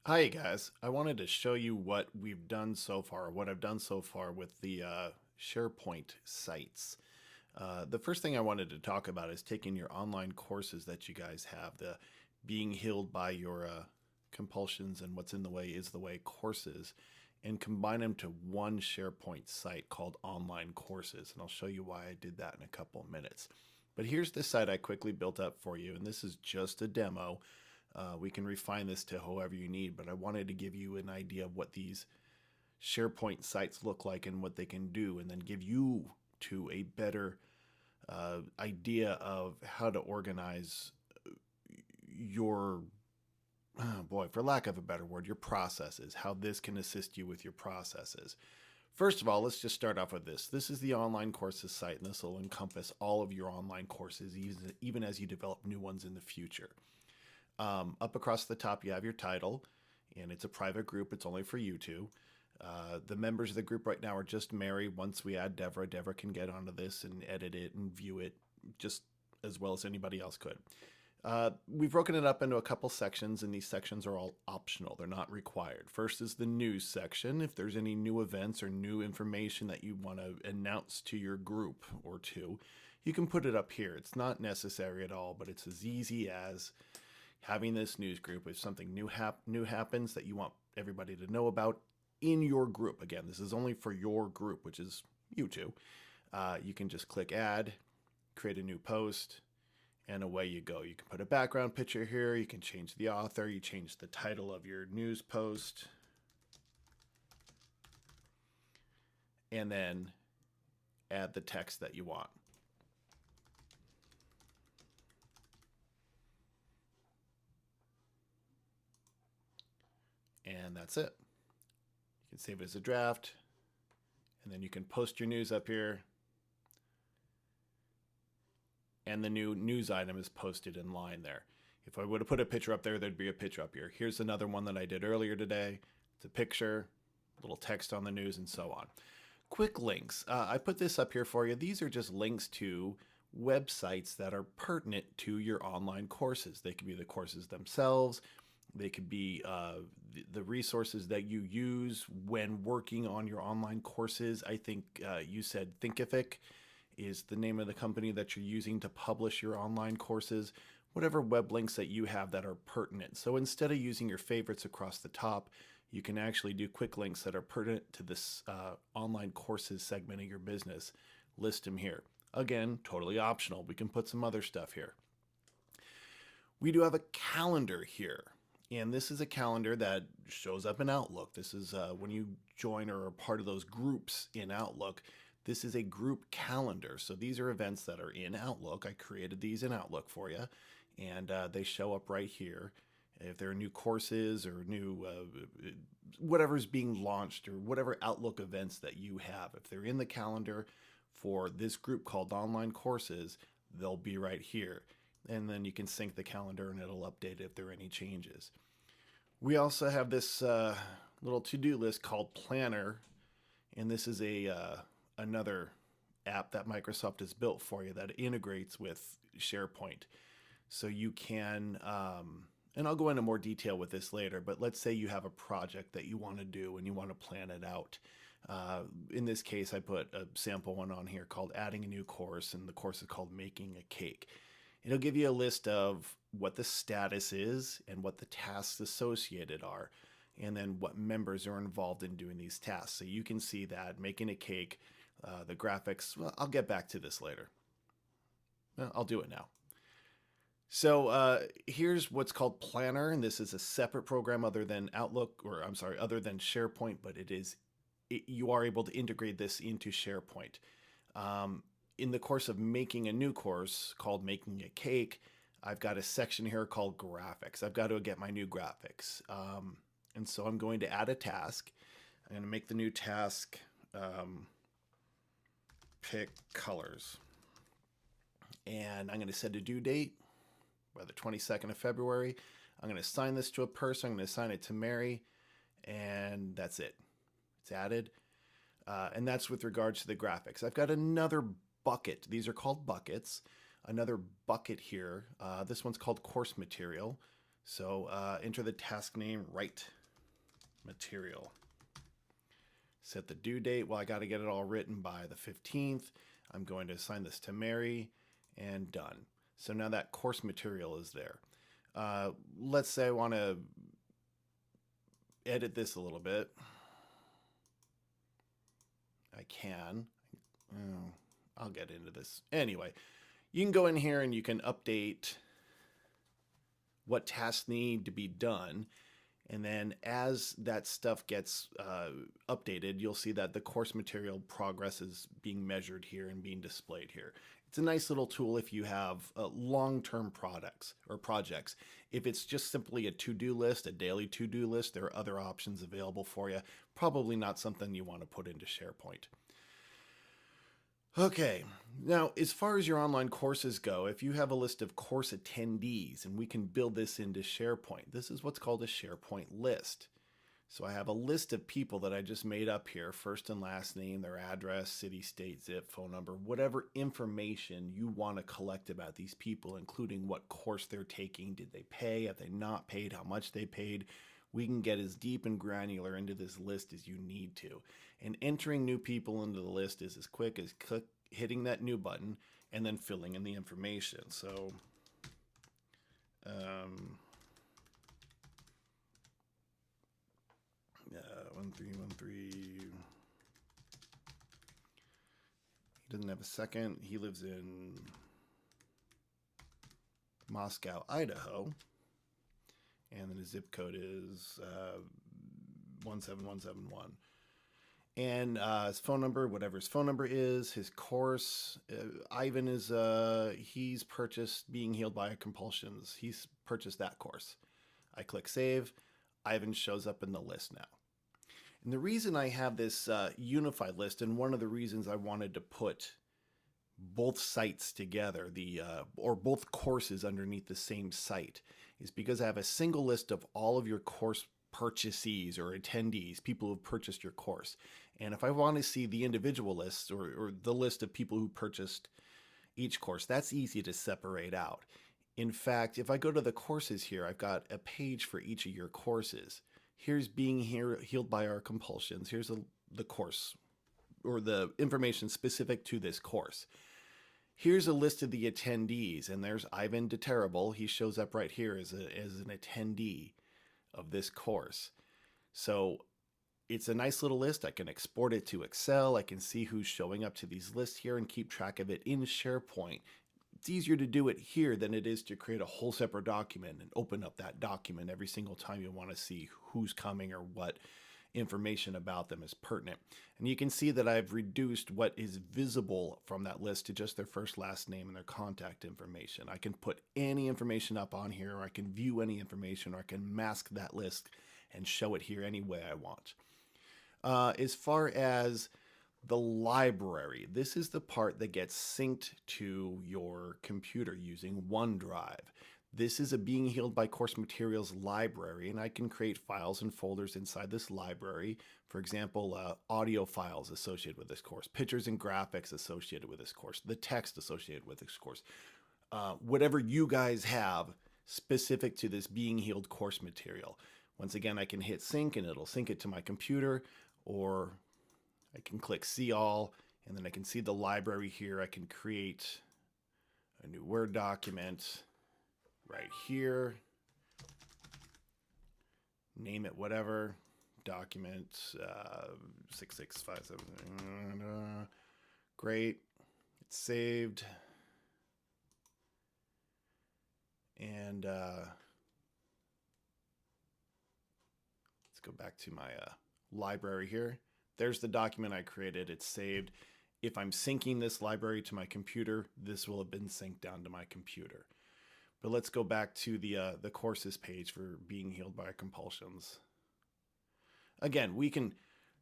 Hi guys, I wanted to show you what we've done so far, what I've done so far with the SharePoint sites. The first thing I wanted to talk about is taking your online courses that you guys have, the being healed by your compulsions and what's in the way is the way courses, and combine them to one SharePoint site called online courses. And I'll show you why I did that in a couple of minutes. But here's the site I quickly built up for you, and this is just a demo. We can refine this to however you need, but I wanted to give you an idea of what these SharePoint sites look like and what they can do, and then give you to a better idea of how to organize your, oh boy, for lack of a better word, your processes, how this can assist you with your processes. First of all, let's just start off with this. This is the online courses site, and this will encompass all of your online courses, even as you develop new ones in the future. Up across the top, you have your title, and it's a private group. It's only for you two. The members of the group right now are just Mary. Once we add Deborah, Deborah can get onto this and edit it and view it just as well as anybody else could. We've broken it up into a couple sections, and these sections are all optional. They're not required. First is the news section. If there's any new events or new information that you want to announce to your group or two, you can put it up here. It's not necessary at all, but it's as easy as having this news group. If something new happens that you want everybody to know about in your group, again, this is only for your group, which is you two, you can just click add, create a new post, and away you go. You can put a background picture here, you can change the author, you change the title of your news post, and then add the text that you want. And that's it. You can save it as a draft, and then you can post your news up here, and the new news item is posted in line there. If I would have put a picture up there, there'd be a picture up here. Here's another one that I did earlier today. It's a picture, little text on the news, and so on. Quick links. I put this up here for you. These are just links to websites that are pertinent to your online courses. They could be the courses themselves. They could be the resources that you use when working on your online courses. I think you said Thinkific is the name of the company that you're using to publish your online courses. Whatever web links that you have that are pertinent. So instead of using your favorites across the top, you can actually do quick links that are pertinent to this online courses segment of your business. List them here. Again, totally optional. We can put some other stuff here. We do have a calendar here. And this is a calendar that shows up in Outlook. This is when you join or are part of those groups in Outlook. This is a group calendar. So these are events that are in Outlook. I created these in Outlook for you, and they show up right here. If there are new courses or new whatever's being launched or whatever Outlook events that you have, if they're in the calendar for this group called Online Courses, they'll be right here. And then you can sync the calendar and it'll update if there are any changes. We also have this little to-do list called Planner, and this is another app that Microsoft has built for you that integrates with SharePoint. So you can, and I'll go into more detail with this later, but let's say you have a project that you want to do and you want to plan it out. In this case, I put a sample one on here called Adding a New Course, and the course is called Making a Cake. It'll give you a list of what the status is and what the tasks associated are, and then what members are involved in doing these tasks. So you can see that making a cake, the graphics. Well, I'll get back to this later. Well, I'll do it now. So here's what's called Planner, and this is a separate program other than Outlook, or I'm sorry, other than SharePoint, but you are able to integrate this into SharePoint. In the course of making a new course called Making a Cake, I've got a section here called Graphics. I've got to get my new graphics. And so I'm going to add a task. I'm going to make the new task pick colors. And I'm going to set a due date by the 22nd of February. I'm going to assign this to a person. I'm going to assign it to Mary. And that's it. It's added. And that's with regards to the graphics. I've got another bucket. These are called buckets. Another bucket here. This one's called course material. So enter the task name, write material. Set the due date. Well, I got to get it all written by the 15th. I'm going to assign this to Mary, and done. So now that course material is there. Let's say I want to edit this a little bit. I can. Oh, I'll get into this. Anyway, you can go in here and you can update what tasks need to be done. And then as that stuff gets updated, you'll see that the course material progress is being measured here and being displayed here. It's a nice little tool if you have long-term products or projects. If it's just simply a to-do list, a daily to-do list, there are other options available for you. Probably not something you want to put into SharePoint. Okay, now as far as your online courses go, if you have a list of course attendees, and we can build this into SharePoint, this is what's called a SharePoint list. So I have a list of people that I just made up here, first and last name, their address, city, state, zip, phone number, whatever information you want to collect about these people, including what course they're taking, did they pay, have they not paid, how much they paid. We can get as deep and granular into this list as you need to. And entering new people into the list is as quick as hitting that new button and then filling in the information. So 1313. He doesn't have a second. He lives in Moscow, Idaho. And then his zip code is 17171. And his phone number, whatever his phone number is, his course, Ivan is, he's purchased Being Healed by Compulsions. He's purchased that course. I click save. Ivan shows up in the list now. And the reason I have this unified list, and one of the reasons I wanted to put both sites together, or both courses underneath the same site, is because I have a single list of all of your course purchasees or attendees, people who have purchased your course. And if I want to see the individual lists or the list of people who purchased each course, that's easy to separate out. In fact, if I go to the courses here, I've got a page for each of your courses. Here's Being Healed by Our Compulsions. Here's the course or the information specific to this course. Here's a list of the attendees, and there's Ivan DeTerrible. He shows up right here as an attendee of this course. So it's a nice little list. I can export it to Excel. I can see who's showing up to these lists here and keep track of it in SharePoint. It's easier to do it here than it is to create a whole separate document and open up that document every single time you want to see who's coming or what information about them is pertinent. And you can see that I've reduced what is visible from that list to just their first, last name, and their contact information. I can put any information up on here, or I can view any information, or I can mask that list and show it here any way I want. As far as the library, this is the part that gets synced to your computer using OneDrive. This is a Being Healed by Course Materials library, and I can create files and folders inside this library. For example, audio files associated with this course, pictures and graphics associated with this course, the text associated with this course, whatever you guys have specific to this Being Healed course material. Once again, I can hit sync and it'll sync it to my computer, or I can click see all, and then I can see the library here. I can create a new Word document right here, name it whatever, document 6657, great, it's saved, and let's go back to my library here. There's the document I created, it's saved. If I'm syncing this library to my computer, this will have been synced down to my computer. But let's go back to the courses page for Being Healed by Compulsions. Again, we can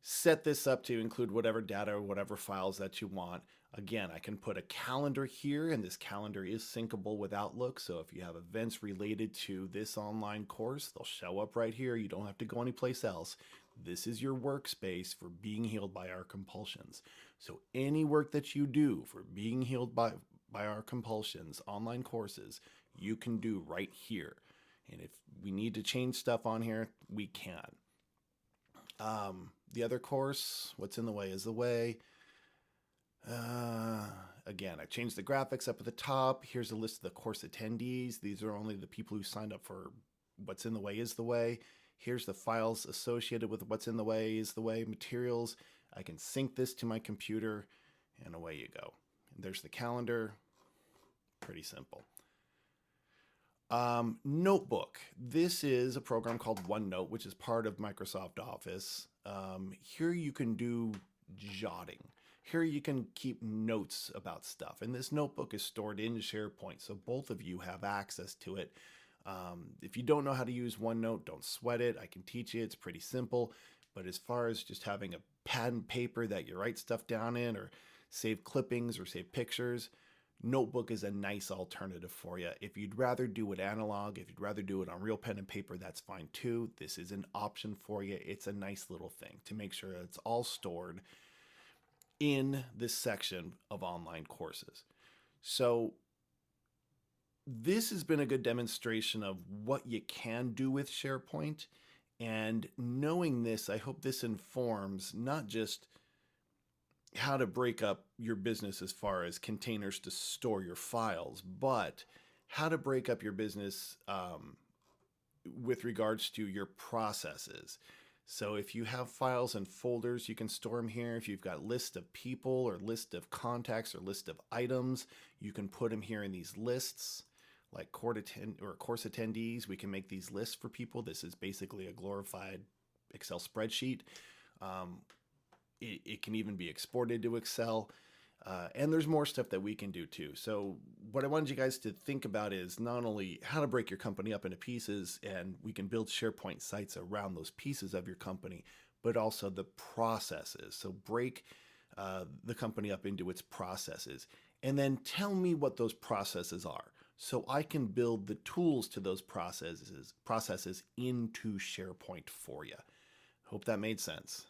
set this up to include whatever data or whatever files that you want. Again, I can put a calendar here, and this calendar is syncable with Outlook. So if you have events related to this online course, they'll show up right here. You don't have to go anyplace else. This is your workspace for Being Healed by Our Compulsions. So any work that you do for Being Healed by Our Compulsions online courses, you can do right here. And if we need to change stuff on here, we can. The other course, what's in the way is the way. Again, I changed the graphics up at the top. Here's a list of the course attendees. These are only the people who signed up for what's in the way is the way. Here's the files associated with what's in the way is the way materials. I can sync this to my computer and away you go. And there's the calendar. Pretty simple. Notebook. This is a program called OneNote, which is part of Microsoft Office. Here you can do jotting. Here you can keep notes about stuff. And this notebook is stored in SharePoint, so both of you have access to it. If you don't know how to use OneNote, don't sweat it. I can teach you. It's pretty simple. But as far as just having a pad and paper that you write stuff down in or save clippings or save pictures, Notebook is a nice alternative for you. If you'd rather do it analog, if you'd rather do it on real pen and paper, that's fine too. This is an option for you. It's a nice little thing to make sure it's all stored in this section of online courses. So this has been a good demonstration of what you can do with SharePoint. And knowing this, I hope this informs not just how to break up your business as far as containers to store your files, but how to break up your business with regards to your processes. So if you have files and folders, you can store them here. If you've got list of people or list of contacts or list of items, you can put them here in these lists. Like course attendees, we can make these lists for people. This is basically a glorified Excel spreadsheet. It can even be exported to Excel. And there's more stuff that we can do too. So what I wanted you guys to think about is not only how to break your company up into pieces, and we can build SharePoint sites around those pieces of your company, but also the processes. So break the company up into its processes, and then tell me what those processes are, so I can build the tools to those processes into SharePoint for you. Hope that made sense.